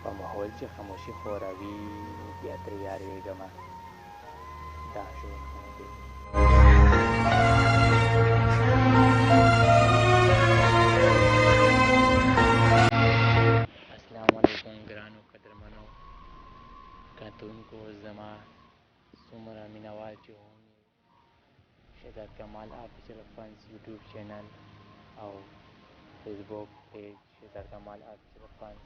په ماحول چې خاموشي خوروي بیا ترې یارېږمه دا ژوند نه دی. السلام علیکم ګرانو قدرمنو کتونکو زما څومره مینوال چې هم شهزاد کمال آفیشل فنز یوټیوب چینل او فیسبوک پیج شهزاد کمال آفیشل فنز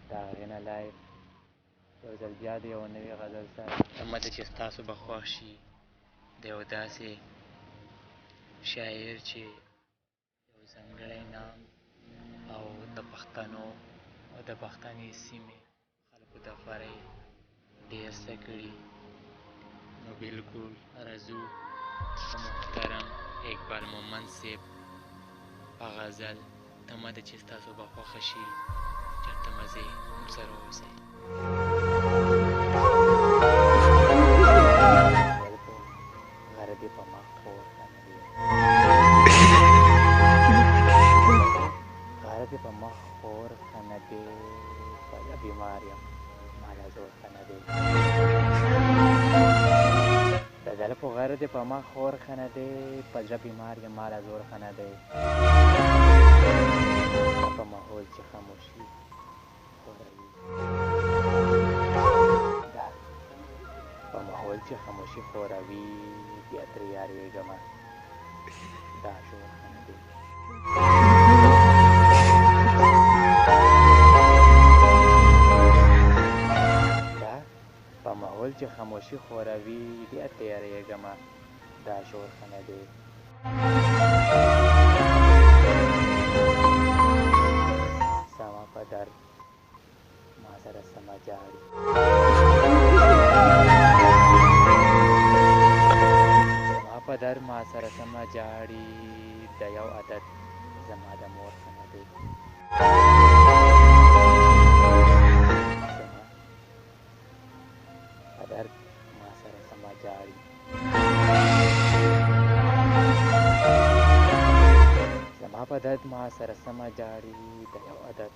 د هغې نه لایو یو ځل بیا د یوه نوي غزل سره تمه ده چې ستاسو به خوښ شي د یو داسې شاعر چې یو ځانګړی نام او د پښتنو او د پښتنې سیمې خلکو دپاره یې ډېر څه کړي نو بلکل رضو محترم اقبال مومند صاحب په غزل تمه ده چې ستاسو به خوښه شي چېرته مزې ورسره واوسئ. غره دې په مخ خور کنه دی غره دې په مخ خور کنه دی په بیمار یم مالا زور کنه دی د زړه په غره دې په مخ خور کنه دی په زړه بیمار یم مالا زور کنه دی په ماحول چې خاموشي خوروي په ماحول چې خاموشي خوروي بیا ترې یارېږمه دا ژوند نه دی. دا په ماحول چې خاموشي خوروي بیا ترې یارېږمه دا ژوند نه دی. سما په درد ما سره سمه جاړي په در ما سره سمه جاړي د یو عادت زما د مور ښه نه دی. زما په درد ما سره سمه جاړي زما په درد ما سره سمه جاړي د یو عادت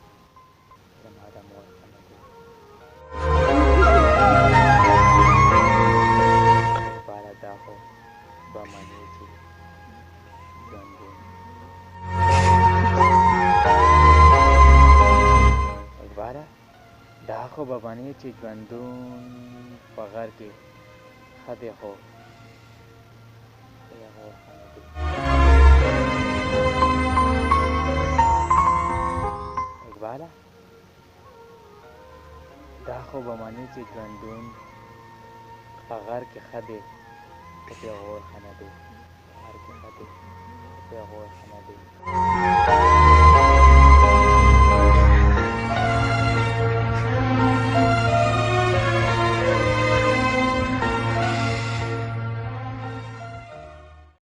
زما د مور ښه نه دی. باره دا خو به منې چې ژوندون اقباله دا خو به منې چې ژوندون په غر کې ښه دی خو د هغو ښه نه دی. اقباله دا خو به منې چې ژوندون په غر کې ښه دی که پیغور ښه نه دی په غر کې ښه دی که پیغور ښه نه دی.